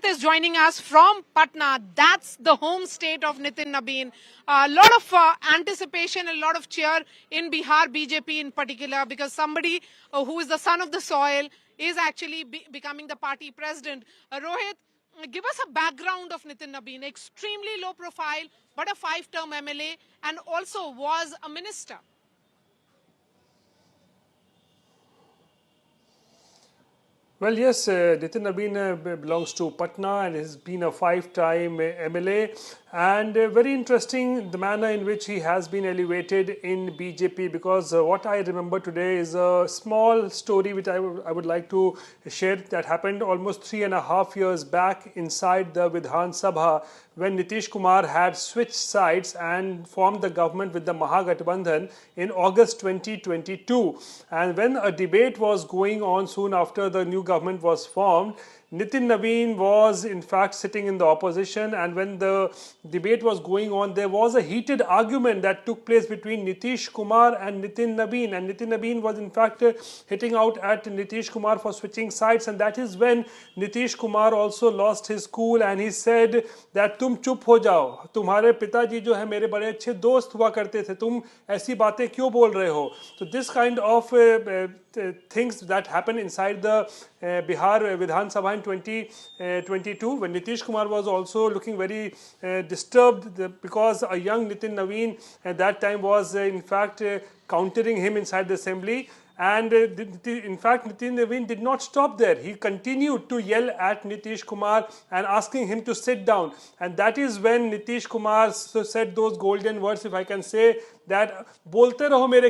is joining us from Patna. That's the home state of Nitin Nabin. A lot of anticipation, a lot of cheer in Bihar BJP in particular, because somebody who is the son of the soil is actually becoming the party president. Rohit, give us a background of Nitin Nabin. Extremely low profile, but a 5-term MLA and also was a minister. Well, yes, Nitin Nabin belongs to Patna and has been a 5-time MLA. And very interesting the manner in which he has been elevated in BJP, because what I remember today is a small story which I would like to share that happened almost 3.5 years back inside the Vidhan Sabha, when Nitish Kumar had switched sides and formed the government with the Mahagathbandhan in August 2022. And when a debate was going on soon after the new government was formed, Nitin Nabin was in fact sitting in the opposition, and when the debate was going on, there was a heated argument that took place between Nitish Kumar and Nitin Nabin, and Nitin Nabin was in fact hitting out at Nitish Kumar for switching sides, and that is when Nitish Kumar also lost his cool and he said that तुम चुप हो जाओ, तुम्हारे पिताजी जो है मेरे बड़े अच्छे दोस्त हुआ करते थे, तुम ऐसी बातें क्यों बोल रहे हो. So this kind of things that happen inside the Bihar Vidhan Sabha in 2022, when Nitish Kumar was also looking very disturbed because a young Nitin Nabin at that time was in fact countering him inside the assembly. And in fact, Nitin Nabin did not stop there. He continued to yell at Nitish Kumar and asking him to sit down. And that is when Nitish Kumar said those golden words, if I can say, that बोलते रहो मेरे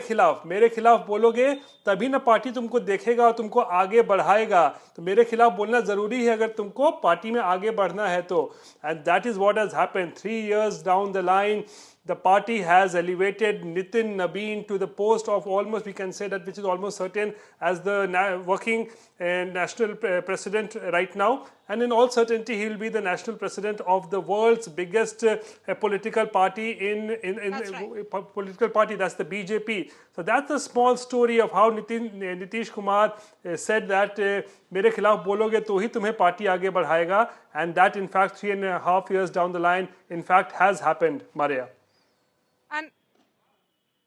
खिलाफ बोलोगे तभी ना party तुमको देखेगा और तुमको आगे बढ़ाएगा. तो मेरे खिलाफ बोलना ज़रूरी है अगर तुमको पार्टी में आगे बढ़ना है तो. And that is what has happened. 3 years down the line, the party has elevated Nitin Nabin to the post of almost, we can say that, which is almost certain as the working national president right now. And in all certainty, he will be the national president of the world's biggest political party political party, that's the BJP. So that's a small story of how Nitish Kumar said that मेरे खिलाफ बोलोगे तो ही तुम्हें party आगे बढ़ाएगा. And that in fact 3.5 years down the line in fact has happened, Maria. And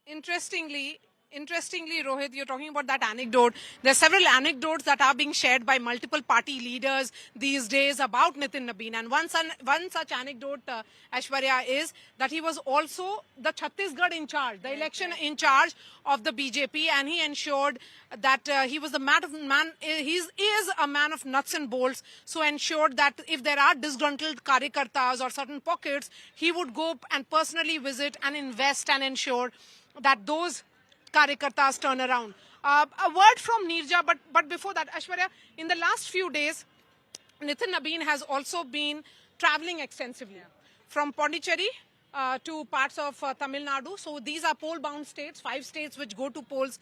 interestingly, Rohit, you're talking about that anecdote. There are several anecdotes that are being shared by multiple party leaders these days about Nitin Nabin. And one such anecdote, Aishwarya, is that he was also the Chhattisgarh in charge, the election in charge of the BJP, and he ensured that he was the man. He is a man of nuts and bolts. So ensured that if there are disgruntled karyakartas or certain pockets, he would go and personally visit and invest and ensure that those karyakartas turn around. A word from Neerja, but before that, Aishwarya, in the last few days, Nitin Nabin has also been traveling extensively from Pondicherry to parts of Tamil Nadu. So these are poll-bound states, 5 states which go to polls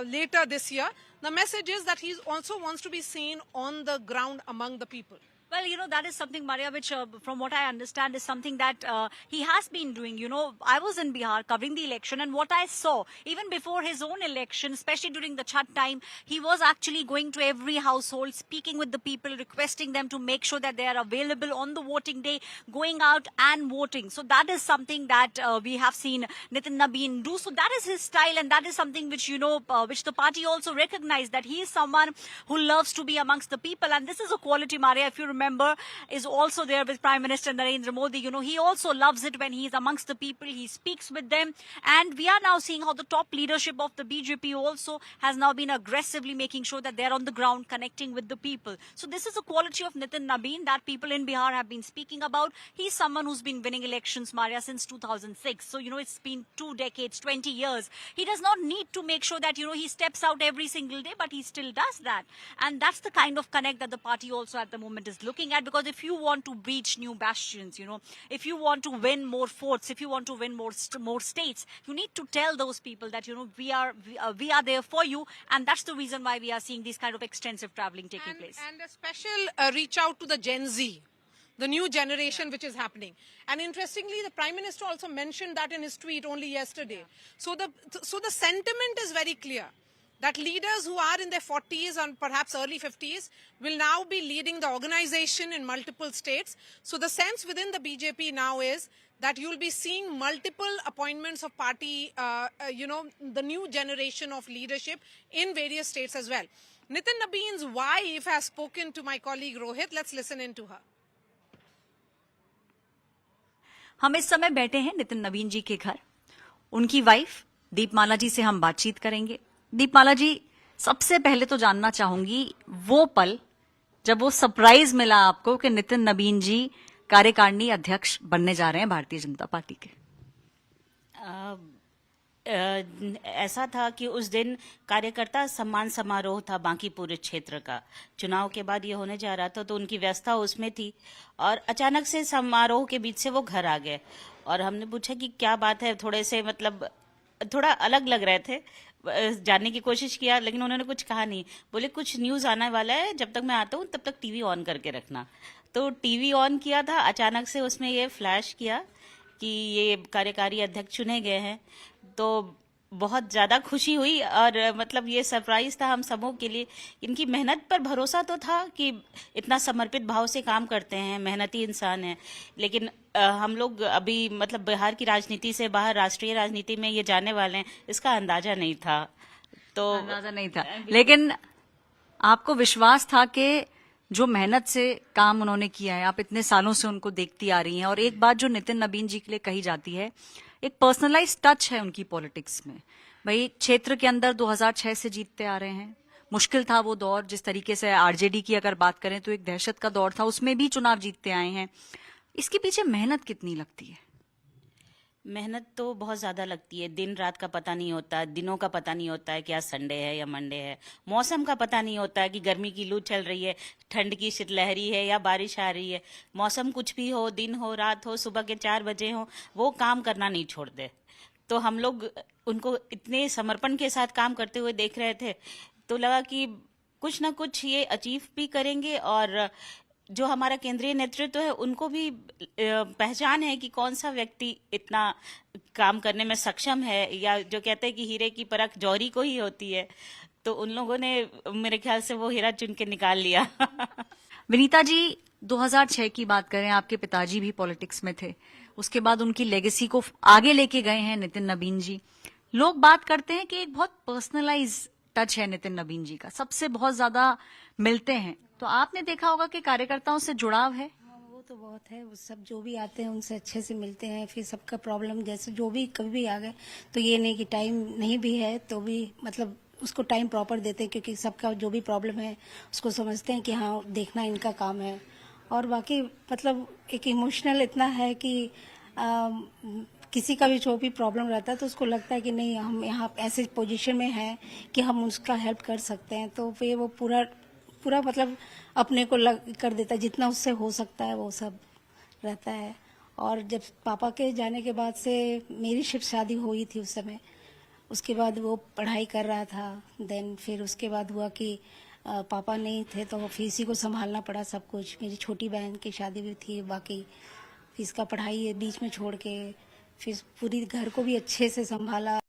later this year. The message is that he also wants to be seen on the ground among the people. Well, that is something, Maria, which from what I understand is something that he has been doing. I was in Bihar covering the election, and what I saw, even before his own election, especially during the Chhat time, he was actually going to every household, speaking with the people, requesting them to make sure that they are available on the voting day, going out and voting. So that is something that we have seen Nitin Nabin do. So that is his style, and that is something which, which the party also recognized, that he is someone who loves to be amongst the people. And this is a quality, Maria, if you remember, is also there with Prime Minister Narendra Modi. He also loves it when he is amongst the people. He speaks with them. And we are now seeing how the top leadership of the BJP also has now been aggressively making sure that they're on the ground connecting with the people. So this is a quality of Nitin Nabin that people in Bihar have been speaking about. He's someone who's been winning elections, Maria, since 2006. So, it's been 2 decades, 20 years. He does not need to make sure that, he steps out every single day, but he still does that. And that's the kind of connect that the party also at the moment is looking at, because if you want to breach new bastions, if you want to win more forts, if you want to win more states, you need to tell those people that, we are there for you. And that's the reason why we are seeing these kind of extensive traveling taking place. And a special reach out to the Gen Z, the new generation which is happening. And interestingly, the Prime Minister also mentioned that in his tweet only yesterday. So the sentiment is very clear. that leaders who are in their 40s and perhaps early 50s will now be leading the organization in multiple states. So the sense within the BJP now is that you'll be seeing multiple appointments of party, the new generation of leadership in various states as well. Nitin Nabeen's wife has spoken to my colleague Rohit. Let's listen in to her. हम इस समय बैठे हैं नितिन नवीन जी के घर। उनकी wife दीपमाला जी से हम बातचीत करेंगे। दीपमाला जी, सबसे पहले तो जानना चाहूंगी वो पल जब वो सरप्राइज मिला आपको कि नितिन नबीन जी कार्यकारिणी अध्यक्ष बनने जा रहे हैं भारतीय जनता पार्टी के। ऐसा था कि उस दिन कार्यकर्ता सम्मान समारोह था बांकीपुर क्षेत्र का। चुनाव के बाद ये होने जा रहा था तो उनकी व्यवस्था उसमें थी और अचानक से समारोह के बीच से वो घर आ गए और हमने पूछा कि क्या बात है, थोड़े से मतलब थोड़ा अलग लग रहे थे। जानने की कोशिश किया लेकिन उन्होंने कुछ कहा नहीं। बोले कुछ न्यूज आने वाला है, जब तक मैं आता हूँ तब तक टीवी ऑन करके रखना। तो टीवी ऑन किया था, अचानक से उसमें ये फ्लैश किया कि ये कार्यकारी अध्यक्ष चुने गए हैं। तो बहुत ज्यादा खुशी हुई और मतलब ये सरप्राइज था हम सबों के लिए। इनकी मेहनत पर भरोसा तो था कि इतना समर्पित भाव से काम करते हैं, मेहनती इंसान है, लेकिन हम लोग अभी मतलब बिहार की राजनीति से बाहर राष्ट्रीय राजनीति में ये जाने वाले हैं, इसका अंदाजा नहीं था। तो अंदाजा नहीं था, लेकिन आपको विश्वास था कि जो मेहनत से काम उन्होंने किया है, आप इतने सालों से उनको देखती आ रही हैं। और एक बात जो नितिन नबीन जी के लिए कही जाती है, एक पर्सनलाइज टच है उनकी पॉलिटिक्स में। भाई क्षेत्र के अंदर 2006 से जीतते आ रहे हैं। मुश्किल था वो दौर, जिस तरीके से आरजेडी की अगर बात करें तो एक दहशत का दौर था, उसमें भी चुनाव जीतते आए हैं। इसके पीछे मेहनत कितनी लगती है? मेहनत तो बहुत ज्यादा लगती है। दिन रात का पता नहीं होता, दिनों का पता नहीं होता है कि आज संडे है या मंडे है। मौसम का पता नहीं होता है कि गर्मी की लू चल रही है, ठंड की शीतलहरी है या बारिश आ रही है। मौसम कुछ भी हो, दिन हो, रात हो, सुबह के 4 बजे हो, वो काम करना नहीं छोड़ते। तो हम लोग उनको इतने समर्पण के साथ काम करते हुए देख रहे थे तो लगा कि कुछ ना कुछ ये अचीव भी करेंगे और जो हमारा केंद्रीय नेतृत्व है उनको भी पहचान है कि कौन सा व्यक्ति इतना काम करने में सक्षम है, या जो कहते हैं कि हीरे की परख जौहरी को ही होती है। तो उन लोगों ने मेरे ख्याल से वो हीरा चुन के निकाल लिया। विनीता जी, 2006 की बात करें, आपके पिताजी भी पॉलिटिक्स में थे, उसके बाद उनकी लेगेसी को आगे लेके गए हैं नितिन नबीन जी। लोग बात करते हैं कि एक बहुत पर्सनलाइज टच है नितिन नबीन जी का, सबसे बहुत ज्यादा मिलते हैं। तो आपने देखा होगा कि कार्यकर्ताओं से जुड़ाव है। वो तो बहुत है, वो सब जो भी आते हैं उनसे अच्छे से मिलते हैं। फिर सबका प्रॉब्लम जैसे जो भी कभी भी आ गए तो ये नहीं कि टाइम नहीं भी है तो भी मतलब उसको टाइम प्रॉपर देते हैं, क्योंकि सबका जो भी प्रॉब्लम है उसको समझते हैं कि हाँ देखना इनका काम है। और बाकी मतलब एक इमोशनल इतना है कि किसी का भी जो भी प्रॉब्लम रहता है तो उसको लगता है कि नहीं हम यहाँ ऐसे पोजीशन में हैं कि हम उसका हेल्प कर सकते हैं। तो फिर वो पूरा मतलब अपने को कर देता है, जितना उससे हो सकता है वो सब रहता है। और जब पापा के जाने के बाद से मेरी शिफ्ट शादी हुई थी उस समय, उसके बाद वो पढ़ाई कर रहा था। देन फिर उसके बाद हुआ कि पापा नहीं थे तो फिर इसी को संभालना पड़ा सब कुछ। मेरी छोटी बहन की शादी भी थी, बाकी फिर इसका पढ़ाई बीच में छोड़ के फिर पूरी घर को भी अच्छे से संभाला।